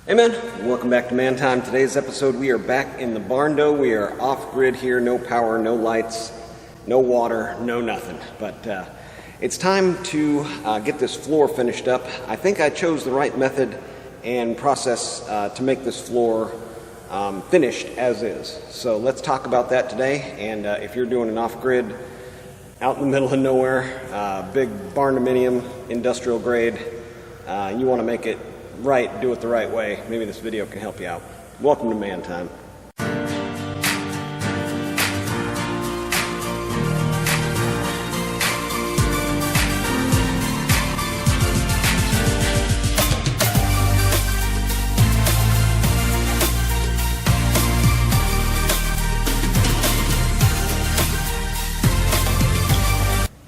Hey man, welcome back to Man Time. Today's episode, we are back in the Barndo. We are off-grid here, no power, no lights, no water, no nothing. But it's time to get this floor finished up. I think I chose the right method and process to make this floor finished as is. So let's talk about that today. And if you're doing an off-grid, out in the middle of nowhere, big barndominium, industrial grade, you want to make it right, do it the right way, maybe this video can help you out. Welcome to Man Time.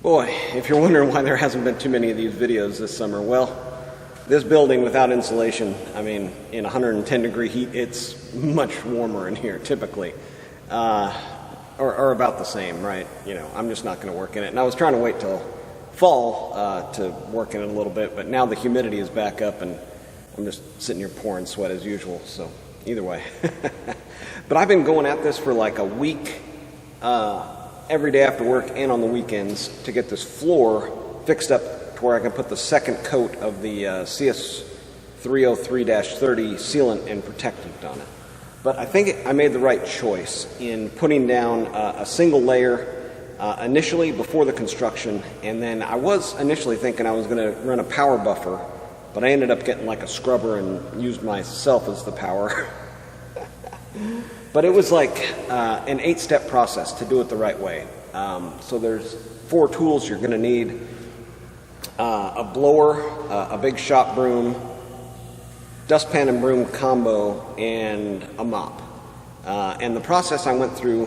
Boy, if you're wondering why there hasn't been too many of these videos this summer, well, this building without insulation, I mean, in 110 degree heat, it's much warmer in here typically, or about the same, right? You know, I'm just not going to work in it. And I was trying to wait till fall to work in it a little bit, but now the humidity is back up and I'm just sitting here pouring sweat as usual, so either way. But I've been going at this for like a week, every day after work and on the weekends to get this floor fixed up where I can put the second coat of the CS 303-30 sealant and protectant on it. But I think I made the right choice in putting down a single layer initially before the construction, and then I was initially thinking I was going to run a power buffer, but I ended up getting like a scrubber and used myself as the power. But it was like an 8-step process to do it the right way. So there's 4 tools you're going to need. A blower, a big shop broom, dustpan and broom combo, and a mop. And the process I went through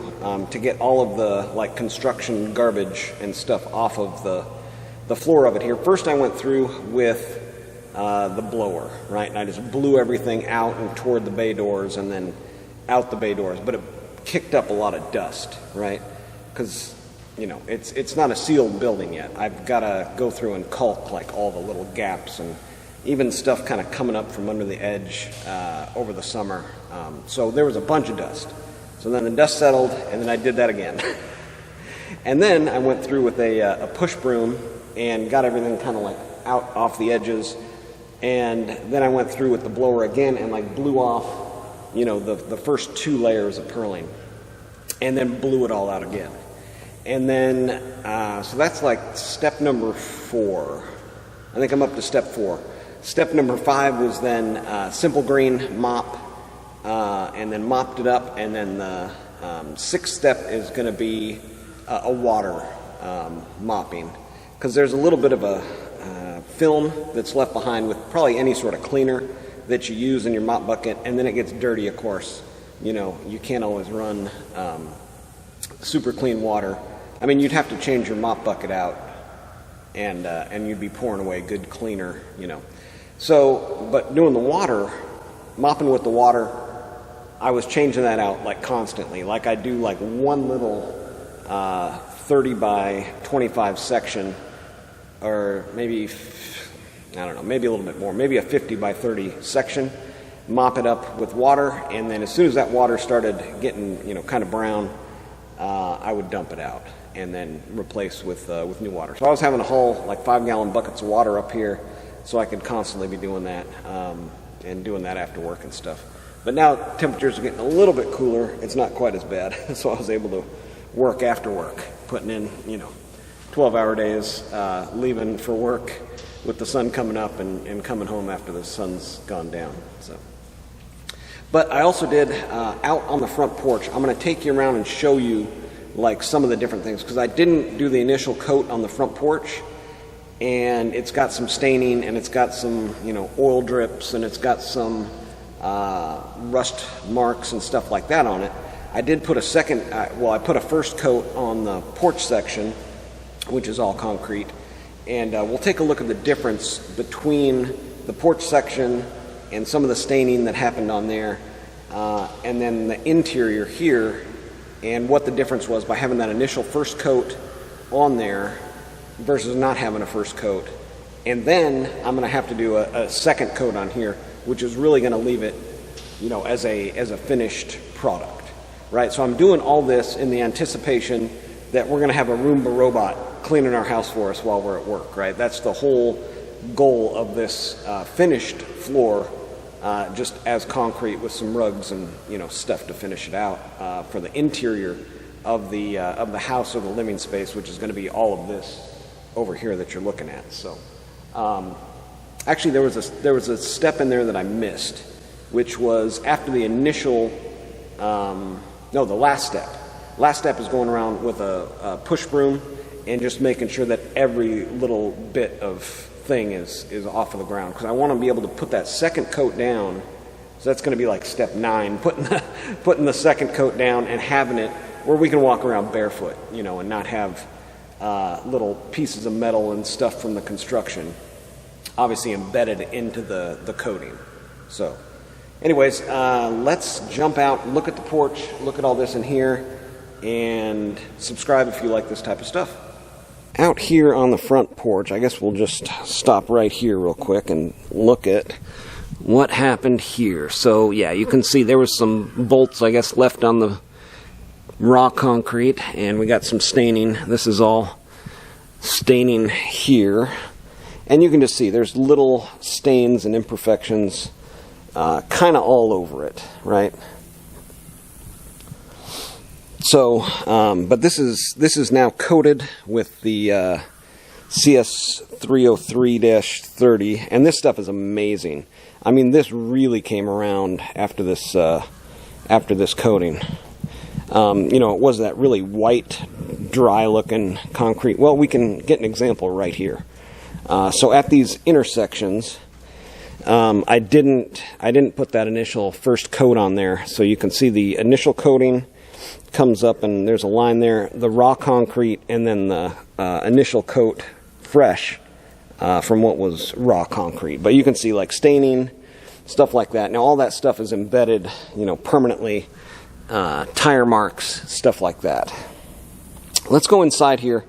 to get all of the like construction garbage and stuff off of the floor of it here. First I went through with the blower, right? And I just blew everything out and toward the bay doors and then out the bay doors. But it kicked up a lot of dust, right? Because you know, it's not a sealed building yet. I've got to go through and caulk like all the little gaps and even stuff kind of coming up from under the edge over the summer. So there was a bunch of dust. So then the dust settled, and then I did that again. And then I went through with a push broom and got everything kind of like out off the edges. And then I went through with the blower again and like blew off, you know, the first 2 layers of purling, and then blew it all out again. And then, so that's like step number 4. I think I'm up to step 4. Step number 5 was then simple green mop, and then mopped it up. And then the 6th step is going to be a water mopping, because there's a little bit of a film that's left behind with probably any sort of cleaner that you use in your mop bucket, and then it gets dirty, of course. You know, you can't always run super clean water. I mean, you'd have to change your mop bucket out, and you'd be pouring away good cleaner, you know. So, but doing the water, mopping with the water, I was changing that out like constantly. Like I do like one little 30 by 25 section, or maybe, I don't know, maybe a little bit more, maybe a 50 by 30 section, mop it up with water, and then as soon as that water started getting, you know, kind of brown, I would dump it out and then replace with new water. So I was having to haul like 5-gallon buckets of water up here, so I could constantly be doing that and doing that after work and stuff. But now temperatures are getting a little bit cooler. It's not quite as bad, so I was able to work after work, putting in, you know, 12-hour days, leaving for work with the sun coming up and coming home after the sun's gone down. So. But I also did, out on the front porch, I'm going to take you around and show you like some of the different things, because I didn't do the initial coat on the front porch, and it's got some staining, and it's got some, you know, oil drips, and it's got some rust marks and stuff like that on it. I did put I put a first coat on the porch section, which is all concrete, and we'll take a look at the difference between the porch section and some of the staining that happened on there, and then the interior here, and what the difference was by having that initial first coat on there versus not having a first coat. And then I'm going to have to do a second coat on here which is really going to leave it, you know, as a finished product, right? So I'm doing all this in the anticipation that we're going to have a Roomba robot cleaning our house for us while we're at work, right? That's the whole goal of this finished floor, just as concrete with some rugs and, you know, stuff to finish it out for the interior of the house or the living space, which is going to be all of this over here that you're looking at. So actually there was a step in there that I missed, which was after the initial the last step. Last step is going around with a push broom and just making sure that every little bit of thing is off of the ground, because I want to be able to put that second coat down. So that's going to be like step 9, putting the second coat down and having it where we can walk around barefoot, you know, and not have little pieces of metal and stuff from the construction obviously embedded into the coating. So anyways, let's jump out, look at the porch, look at all this in here, and subscribe if you like this type of stuff. Out here on the front porch, I guess we'll just stop right here real quick and look at what happened here. So yeah, you can see there was some bolts, I guess, left on the raw concrete, and we got some staining. This is all staining here, and you can just see there's little stains and imperfections kind of all over it, right? So, but this is now coated with the CS 303-30, and this stuff is amazing. I mean, this really came around after this coating. You know, it was that really white, dry-looking concrete. Well, we can get an example right here. So at these intersections, I didn't put that initial first coat on there, so you can see the initial coating comes up and there's a line there, the raw concrete, and then the initial coat fresh from what was raw concrete. But you can see like staining, stuff like that. Now all that stuff is embedded, you know, permanently, tire marks, stuff like that. Let's go inside here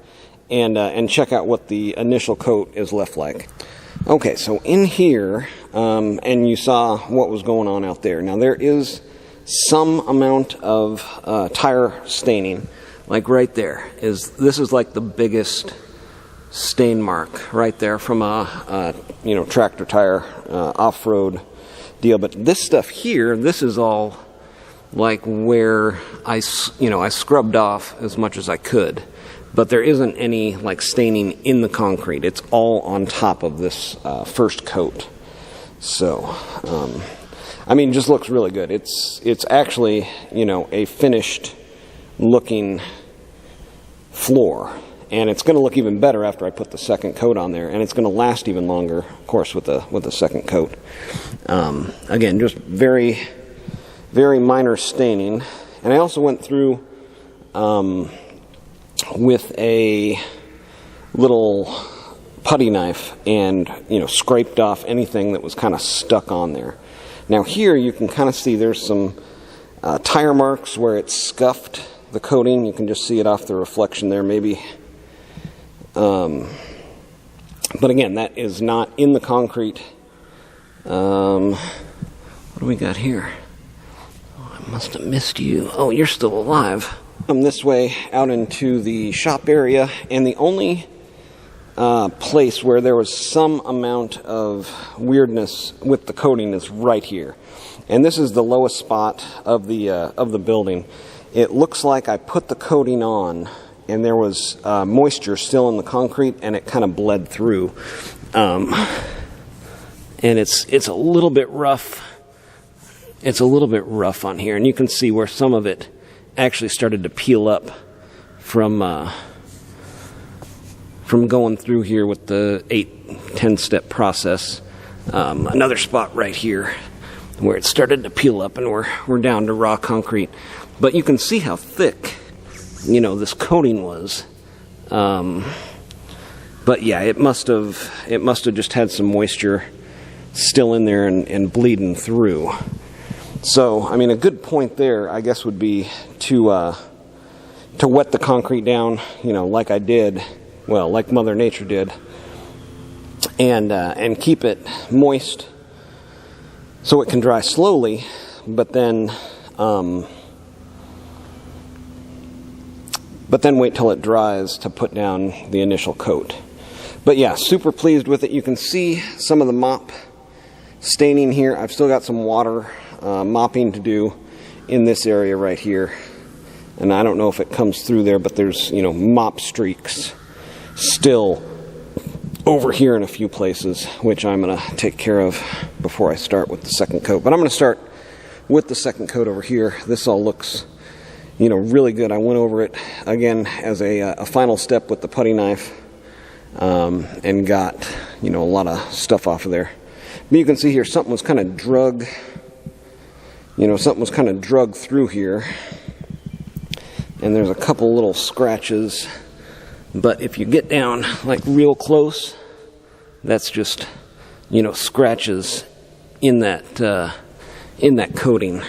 and check out what the initial coat is left like. Okay, so in here, and you saw what was going on out there. Now there is some amount of tire staining, like right there. This is like the biggest stain mark right there from a you know, tractor tire off-road deal. But this stuff here, this is all like where I scrubbed off as much as I could, but there isn't any like staining in the concrete. It's all on top of this first coat. So I mean, just looks really good. It's actually, you know, a finished looking floor, and it's going to look even better after I put the second coat on there, and it's going to last even longer, of course, with the second coat. Again, just very, very minor staining, and I also went through with a little putty knife and, you know, scraped off anything that was kind of stuck on there. Now here you can kind of see there's some tire marks where it scuffed the coating. You can just see it off the reflection there maybe. But again, that is not in the concrete. What do we got here? Oh, I must have missed you. Oh, you're still alive. I'm this way out into the shop area, and the only place where there was some amount of weirdness with the coating is right here, and this is the lowest spot of the building. It looks like I put the coating on and there was moisture still in the concrete, and it kind of bled through, and it's a little bit rough. It's a little bit rough on here, and you can see where some of it actually started to peel up from going through here with the 8-10 step process. Another spot right here where it started to peel up, and we're down to raw concrete. But you can see how thick, you know, this coating was. But yeah, it must have just had some moisture still in there and bleeding through. So, I mean, a good point there, I guess, would be to wet the concrete down, you know, like I did. Well, like Mother Nature did, and keep it moist so it can dry slowly, but then wait till it dries to put down the initial coat. But yeah, super pleased with it. You can see some of the mop staining here. I've still got some water mopping to do in this area right here. And I don't know if it comes through there, but there's, you know, mop streaks still over here in a few places, which I'm going to take care of before I start with the second coat. But I'm going to start with the second coat over here. This all looks, you know, really good. I went over it again as a final step with the putty knife and got, you know, a lot of stuff off of there. But you can see here something was kind of drug, you know, something was kind of drug through here. And there's a couple little scratches, but if you get down like real close, that's just, you know, scratches in that coating,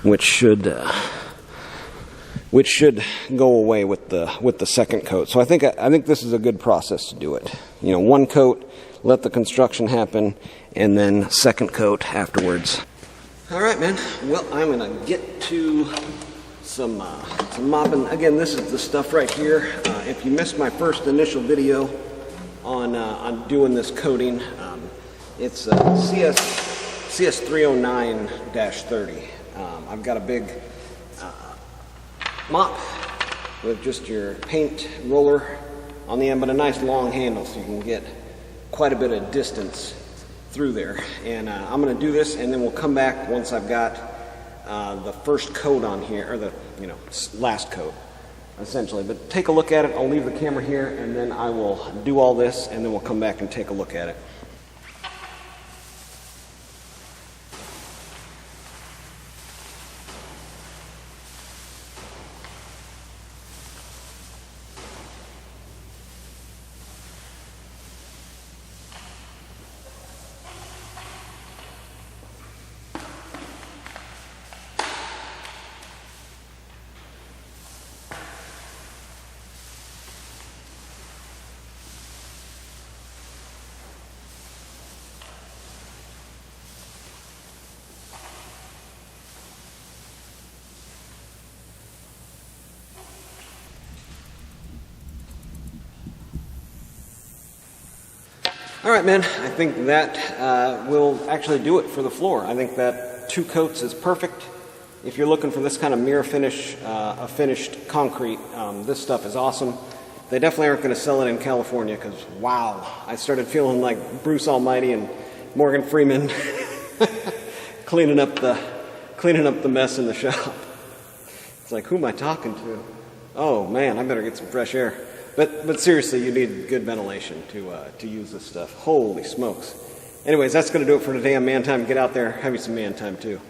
which should go away with the second coat. So I think this is a good process to do it. You know, one coat, let the construction happen, and then second coat afterwards. All right, man. Well, I'm gonna get to some mopping. Again, this is the stuff right here. If you missed my first initial video on doing this coating, it's CS309-30. I've got a big mop with just your paint roller on the end, but a nice long handle so you can get quite a bit of distance through there. And I'm going to do this, and then we'll come back once I've got the first coat on here, or the, you know, last coat, essentially. But take a look at it. I'll leave the camera here, and then I will do all this, and then we'll come back and take a look at it. All right, man, I think that will actually do it for the floor. I think that 2 coats is perfect. If you're looking for this kind of mirror finish, a finished concrete, this stuff is awesome. They definitely aren't going to sell it in California because, wow, I started feeling like Bruce Almighty and Morgan Freeman cleaning up the mess in the shop. It's like, who am I talking to? Oh, man, I better get some fresh air. But seriously, you need good ventilation to use this stuff. Holy smokes. Anyways, that's going to do it for today on Man Time. Get out there, have you some man time too.